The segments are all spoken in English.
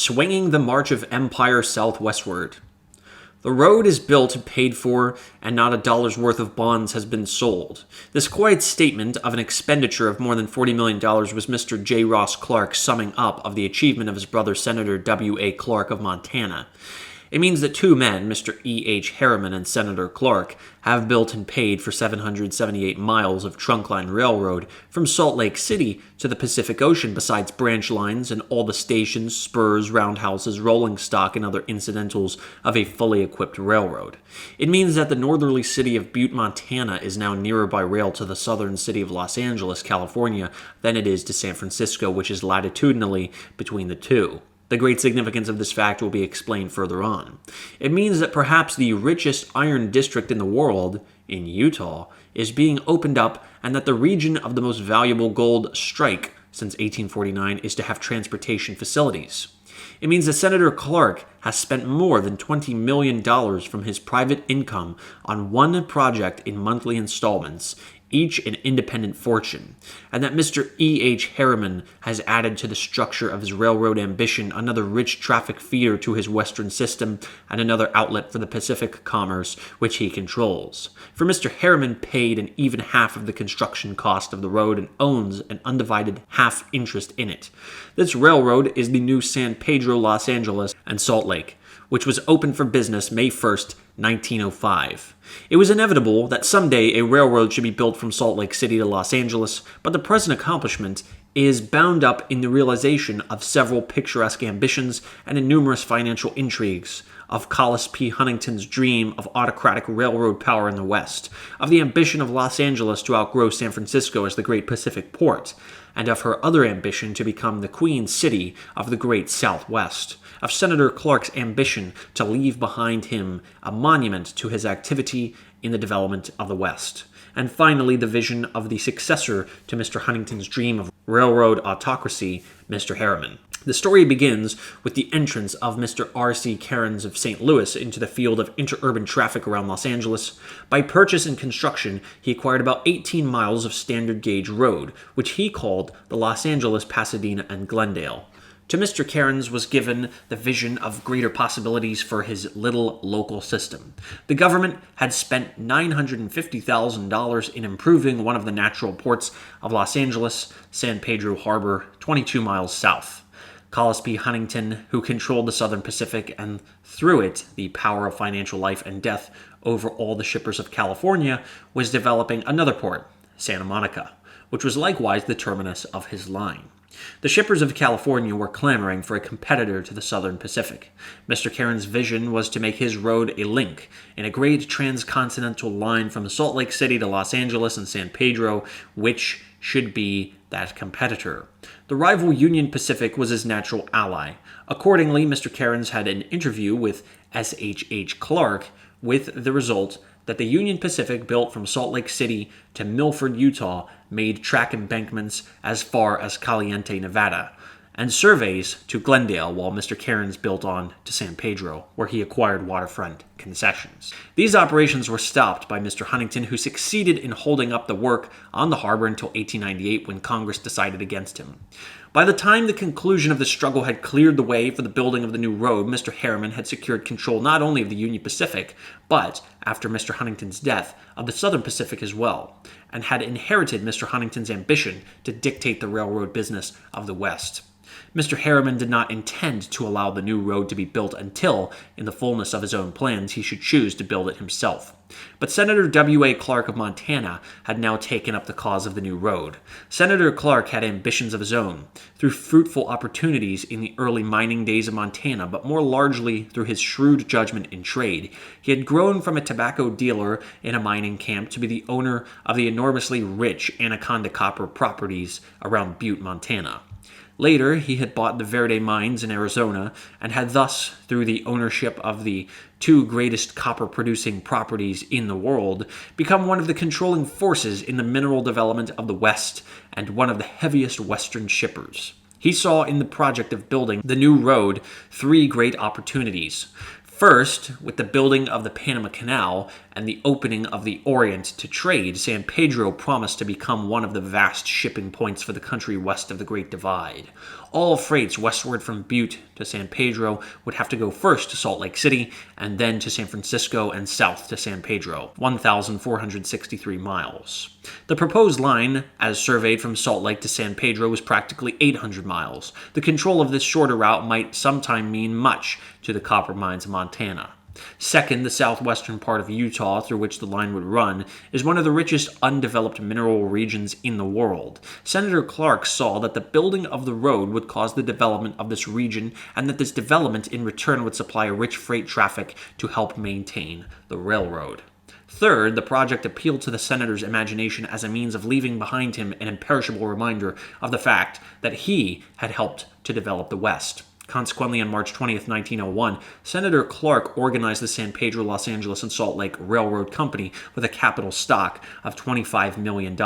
swinging the march of empire southwestward. The road is built and paid for, and not a dollar's worth of bonds has been sold. This quiet statement of an expenditure of more than $40 million was Mr. J. Ross Clark's summing up of the achievement of his brother Senator W.A. Clark of Montana. It means that two men, Mr. E.H. Harriman and Senator Clark, have built and paid for 778 miles of trunkline railroad from Salt Lake City to the Pacific Ocean, besides branch lines and all the stations, spurs, roundhouses, rolling stock, and other incidentals of a fully equipped railroad. It means that the northerly city of Butte, Montana is now nearer by rail to the southern city of Los Angeles, California, than it is to San Francisco, which is latitudinally between the two. The great significance of this fact will be explained further on. It means that perhaps the richest iron district in the world, in Utah, is being opened up, and that the region of the most valuable gold strike since 1849 is to have transportation facilities. It means that Senator Clark has spent more than $20 million from his private income on one project in monthly installments, each an independent fortune, and that Mr. E.H. Harriman has added to the structure of his railroad ambition another rich traffic feeder to his western system and another outlet for the Pacific commerce which he controls. For Mr. Harriman paid an even half of the construction cost of the road and owns an undivided half interest in it. This railroad is the new San Pedro, Los Angeles, and Salt Lake, which was opened for business May 1st, 1905. It was inevitable that someday a railroad should be built from Salt Lake City to Los Angeles, but the present accomplishment is bound up in the realization of several picturesque ambitions and in numerous financial intrigues, of Collis P. Huntington's dream of autocratic railroad power in the West, of the ambition of Los Angeles to outgrow San Francisco as the great Pacific port, and of her other ambition to become the Queen City of the great Southwest, of Senator Clark's ambition to leave behind him a monument to his activity in the development of the West, and finally the vision of the successor to Mr. Huntington's dream of railroad autocracy, Mr. Harriman. The story begins with the entrance of Mr. R.C. Cairns of St. Louis into the field of interurban traffic around Los Angeles. By purchase and construction, he acquired about 18 miles of standard gauge road, which he called the Los Angeles, Pasadena, and Glendale. To Mr. Cairns was given the vision of greater possibilities for his little local system. The government had spent $950,000 in improving one of the natural ports of Los Angeles, San Pedro Harbor, 22 miles south. Collis P. Huntington, who controlled the Southern Pacific and through it the power of financial life and death over all the shippers of California, was developing another port, Santa Monica, which was likewise the terminus of his line. The shippers of California were clamoring for a competitor to the Southern Pacific. Mr. Cairns' vision was to make his road a link in a great transcontinental line from Salt Lake City to Los Angeles and San Pedro, which should be that competitor. The rival Union Pacific was his natural ally. Accordingly, Mr. Cairns had an interview with S.H.H. Clark, with the result that the Union Pacific, built from Salt Lake City to Milford, Utah, made track embankments as far as Caliente, Nevada, and surveys to Glendale, while Mr. Cairns built on to San Pedro, where he acquired waterfront concessions. These operations were stopped by Mr. Huntington, who succeeded in holding up the work on the harbor until 1898, when Congress decided against him. By the time the conclusion of the struggle had cleared the way for the building of the new road, Mr. Harriman had secured control not only of the Union Pacific, but, after Mr. Huntington's death, of the Southern Pacific as well, and had inherited Mr. Huntington's ambition to dictate the railroad business of the West. Mr. Harriman did not intend to allow the new road to be built until, in the fullness of his own plans, he should choose to build it himself. But Senator W.A. Clark of Montana had now taken up the cause of the new road. Senator Clark had ambitions of his own, through fruitful opportunities in the early mining days of Montana, but more largely through his shrewd judgment in trade. He had grown from a tobacco dealer in a mining camp to be the owner of the enormously rich Anaconda copper properties around Butte, Montana. Later, he had bought the Verde mines in Arizona and had thus, through the ownership of the two greatest copper-producing properties in the world, become one of the controlling forces in the mineral development of the West and one of the heaviest Western shippers. He saw in the project of building the new road three great opportunities. First, with the building of the Panama Canal and the opening of the Orient to trade, San Pedro promised to become one of the vast shipping points for the country west of the Great Divide. All freights westward from Butte to San Pedro would have to go first to Salt Lake City and then to San Francisco and south to San Pedro, 1,463 miles. The proposed line, as surveyed from Salt Lake to San Pedro, was practically 800 miles. The control of this shorter route might sometime mean much to the copper mines of Montana. Second, the southwestern part of Utah, through which the line would run, is one of the richest undeveloped mineral regions in the world. Senator Clark saw that the building of the road would cause the development of this region, and that this development in return would supply a rich freight traffic to help maintain the railroad. Third, the project appealed to the senator's imagination as a means of leaving behind him an imperishable reminder of the fact that he had helped to develop the West. Consequently, on March 20th, 1901, Senator Clark organized the San Pedro, Los Angeles, and Salt Lake Railroad Company with a capital stock of $25 million,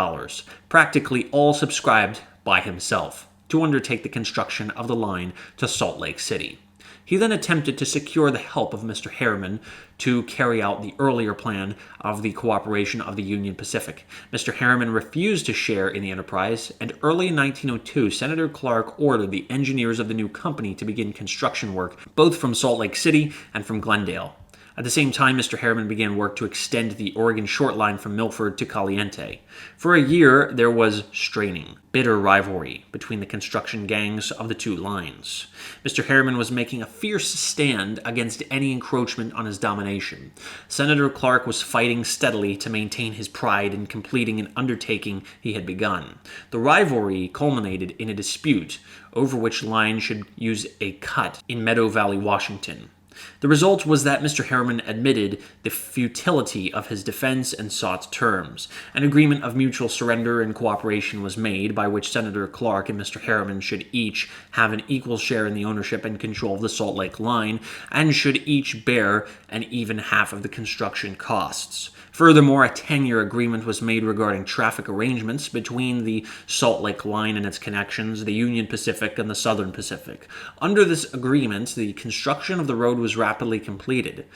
practically all subscribed by himself, to undertake the construction of the line to Salt Lake City. He then attempted to secure the help of Mr. Harriman to carry out the earlier plan of the cooperation of the Union Pacific. Mr. Harriman refused to share in the enterprise, and early in 1902, Senator Clark ordered the engineers of the new company to begin construction work, both from Salt Lake City and from Glendale. At the same time, Mr. Harriman began work to extend the Oregon Short Line from Milford to Caliente. For a year, there was straining, bitter rivalry between the construction gangs of the two lines. Mr. Harriman was making a fierce stand against any encroachment on his domination. Senator Clark was fighting steadily to maintain his pride in completing an undertaking he had begun. The rivalry culminated in a dispute over which line should use a cut in Meadow Valley, Washington. The result was that Mr. Harriman admitted the futility of his defense and sought terms. An agreement of mutual surrender and cooperation was made, by which Senator Clark and Mr. Harriman should each have an equal share in the ownership and control of the Salt Lake line, and should each bear an even half of the construction costs. Furthermore, a 10-year agreement was made regarding traffic arrangements between the Salt Lake line and its connections, the Union Pacific and the Southern Pacific. Under this agreement, the construction of the road was rapidly completed.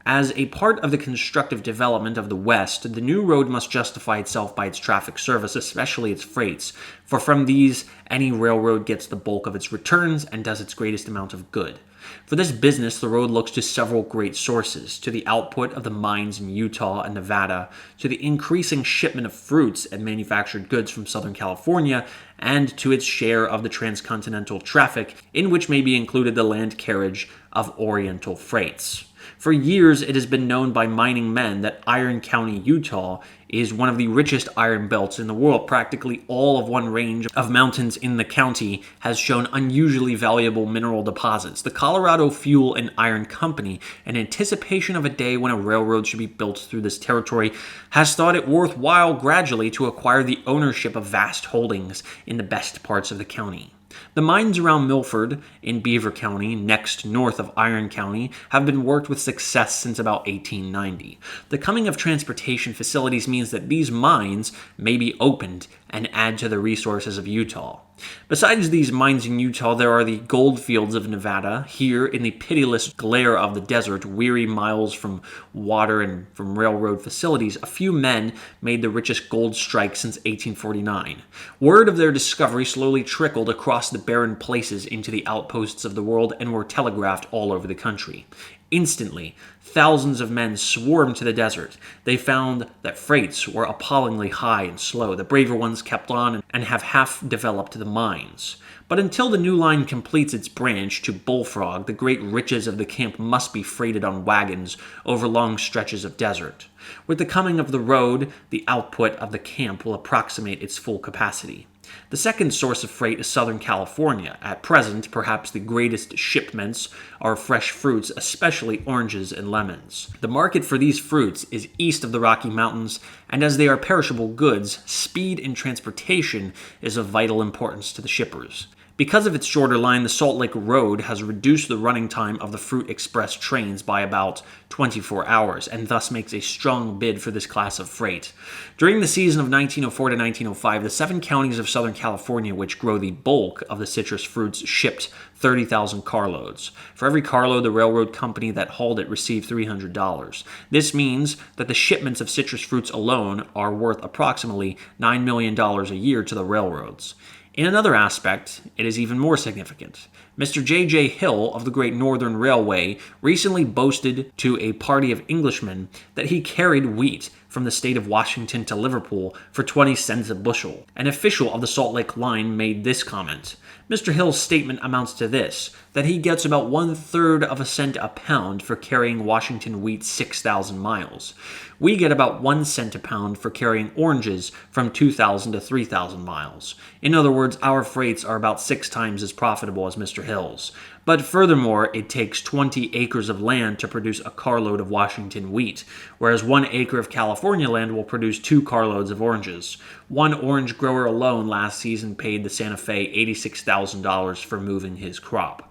As a part of the constructive development of the West, the new road must justify itself by its traffic service, especially its freights, for from these, any railroad gets the bulk of its returns and does its greatest amount of good. For this business, the road looks to several great sources: to the output of the mines in Utah and Nevada, to the increasing shipment of fruits and manufactured goods from Southern California, and to its share of the transcontinental traffic, in which may be included the land carriage of Oriental freights. For years, it has been known by mining men that Iron County, Utah, is one of the richest iron belts in the world. Practically all of one range of mountains in the county has shown unusually valuable mineral deposits. The Colorado Fuel and Iron Company, in anticipation of a day when a railroad should be built through this territory, has thought it worthwhile gradually to acquire the ownership of vast holdings in the best parts of the county. The mines around Milford in Beaver County, next north of Iron County, have been worked with success since about 1890. The coming of transportation facilities means that these mines may be opened and add to the resources of Utah. Besides these mines in Utah, there are the gold fields of Nevada. Here, in the pitiless glare of the desert, weary miles from water and from railroad facilities, a few men made the richest gold strike since 1849. Word of their discovery slowly trickled across the barren places into the outposts of the world and were telegraphed all over the country. Instantly, thousands of men swarmed to the desert. They found that freights were appallingly high and slow. The braver ones kept on and have half developed the mines. But until the new line completes its branch to Bullfrog, the great riches of the camp must be freighted on wagons over long stretches of desert. With the coming of the road, the output of the camp will approximate its full capacity. The second source of freight is Southern California. At present, perhaps the greatest shipments are fresh fruits, especially oranges and lemons. The market for these fruits is east of the Rocky Mountains, and as they are perishable goods, speed in transportation is of vital importance to the shippers. Because of its shorter line, the Salt Lake Road has reduced the running time of the Fruit Express trains by about 24 hours, and thus makes a strong bid for this class of freight. During the season of 1904 to 1905, the 7 counties of Southern California, which grow the bulk of the citrus fruits, shipped 30,000 carloads. For every carload, the railroad company that hauled it received $300. This means that the shipments of citrus fruits alone are worth approximately $9 million a year to the railroads. In another aspect, it is even more significant. Mr. J.J. Hill of the Great Northern Railway recently boasted to a party of Englishmen that he carried wheat from the state of Washington to Liverpool for 20 cents a bushel. An official of the Salt Lake Line made this comment. Mr. Hill's statement amounts to this, that he gets about 1/3 of a cent a pound for carrying Washington wheat 6,000 miles. We get about 1 cent a pound for carrying oranges from 2,000 to 3,000 miles. In other words, our freights are about 6 times as profitable as Mr. Hill's. But furthermore, it takes 20 acres of land to produce a carload of Washington wheat, whereas 1 acre of California land will produce 2 carloads of oranges. One orange grower alone last season paid the Santa Fe $86,000 for moving his crop.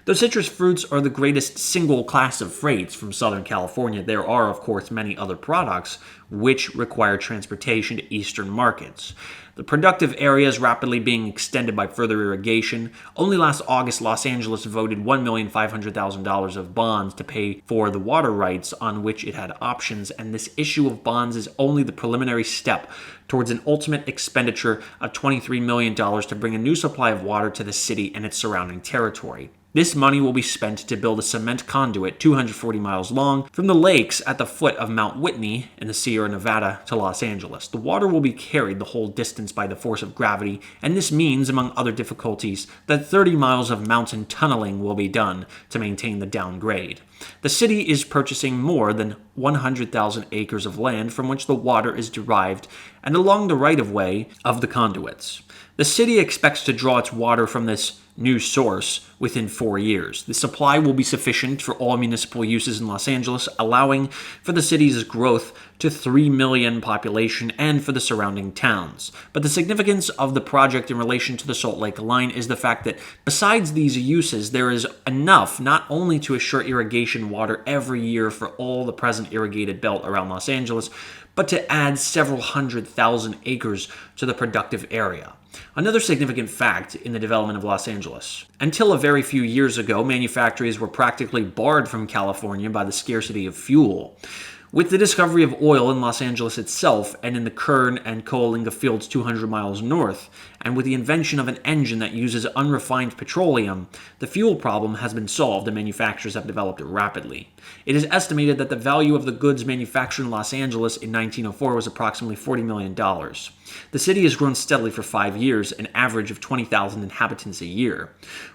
Though citrus fruits are the greatest single class of freights from Southern California, there are, of course, many other products which require transportation to eastern markets. The productive area is rapidly being extended by further irrigation. Only last August, Los Angeles voted $1,500,000 of bonds to pay for the water rights on which it had options, and this issue of bonds is only the preliminary step towards an ultimate expenditure of $23 million to bring a new supply of water to the city and its surrounding territory. This money will be spent to build a cement conduit 240 miles long from the lakes at the foot of Mount Whitney in the Sierra Nevada to Los Angeles. The water will be carried the whole distance by the force of gravity, and this means, among other difficulties, that 30 miles of mountain tunneling will be done to maintain the downgrade. The city is purchasing more than 100,000 acres of land from which the water is derived and along the right-of-way of the conduits. The city expects to draw its water from this new source within 4 years. The supply will be sufficient for all municipal uses in Los Angeles, allowing for the city's growth to 3 million population and for the surrounding towns. But the significance of the project in relation to the Salt Lake Line is the fact that besides these uses, there is enough not only to assure irrigation water every year for all the present irrigated belt around Los Angeles, but to add several 100,000 acres to the productive area. Another significant fact in the development of Los Angeles. Until a very few years ago, manufactories were practically barred from California by the scarcity of fuel. With the discovery of oil in Los Angeles itself and in the Kern and Coalinga fields 200 miles north, and with the invention of an engine that uses unrefined petroleum, the fuel problem has been solved and manufacturers have developed it rapidly. It is estimated that the value of the goods manufactured in Los Angeles in 1904 was approximately $40 million. The city has grown steadily for 5 years, an average of 20,000 inhabitants a year.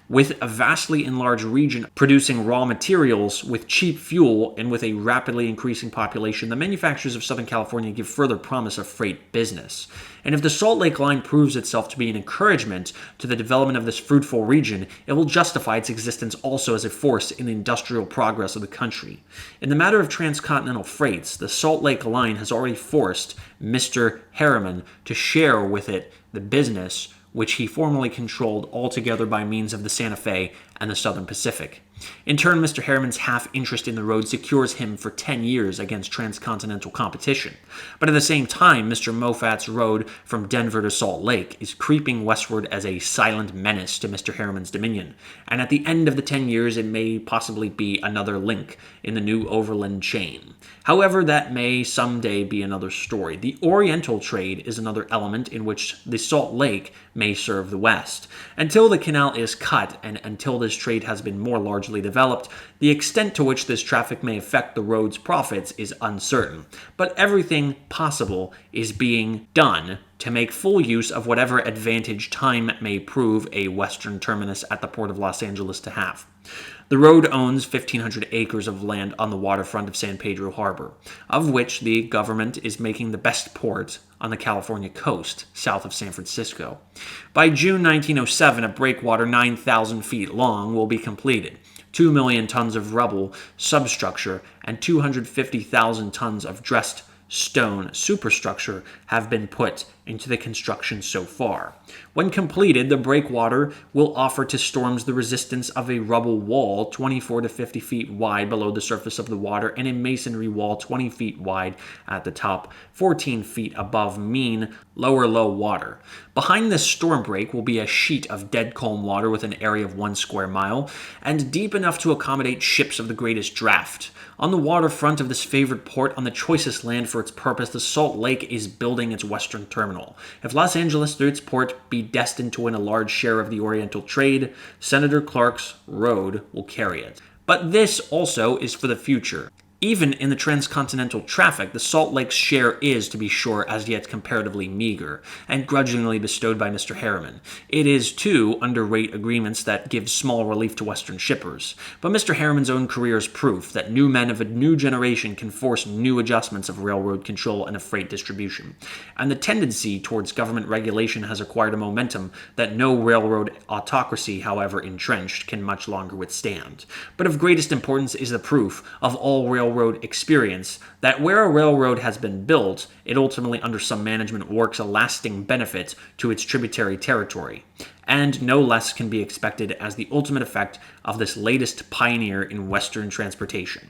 With a vastly enlarged region producing raw materials with cheap fuel and with a rapidly increasing population, the manufacturers of Southern California give further promise of freight business. And if the Salt Lake Line proves itself to be an encouragement to the development of this fruitful region, it will justify its existence also as a force in the industrial progress of the country. In the matter of transcontinental freights, the Salt Lake Line has already forced Mr. Harriman to share with it the business which he formerly controlled altogether by means of the Santa Fe and the Southern Pacific. In turn, Mr. Harriman's half interest in the road secures him for 10 years against transcontinental competition. But at the same time, Mr. Moffat's road from Denver to Salt Lake is creeping westward as a silent menace to Mr. Harriman's dominion, and at the end of the 10 years, it may possibly be another link in the new overland chain. However, that may someday be another story. The Oriental trade is another element in which the Salt Lake may serve the West. Until the canal is cut and until this trade has been more largely developed, the extent to which this traffic may affect the road's profits is uncertain. But everything possible is being done to make full use of whatever advantage time may prove a western terminus at the port of Los Angeles to have. The road owns 1,500 acres of land on the waterfront of San Pedro Harbor, of which the government is making the best port on the California coast, south of San Francisco. By June 1907, a breakwater 9,000 feet long will be completed. 2 million tons of rubble substructure and 250,000 tons of dressed stone superstructure have been put into the construction so far. When completed, the breakwater will offer to storms the resistance of a rubble wall 24 to 50 feet wide below the surface of the water and a masonry wall 20 feet wide at the top, 14 feet above mean lower low water. Behind this storm break will be a sheet of dead calm water with an area of 1 square mile and deep enough to accommodate ships of the greatest draft. On the waterfront of this favored port, on the choicest land for its purpose, the Salt Lake is building its western terminal. terminal. If Los Angeles, through its port, be destined to win a large share of the Oriental trade, Senator Clark's road will carry it. But this also is for the future. Even in the transcontinental traffic, the Salt Lake's share is, to be sure, as yet comparatively meager, and grudgingly bestowed by Mr. Harriman. It is, too, under rate agreements that give small relief to Western shippers. But Mr. Harriman's own career is proof that new men of a new generation can force new adjustments of railroad control and of freight distribution. And the tendency towards government regulation has acquired a momentum that no railroad autocracy, however entrenched, can much longer withstand. But of greatest importance is the proof of all railroad experience that where a railroad has been built, it ultimately under some management works a lasting benefit to its tributary territory. And no less can be expected as the ultimate effect of this latest pioneer in Western transportation.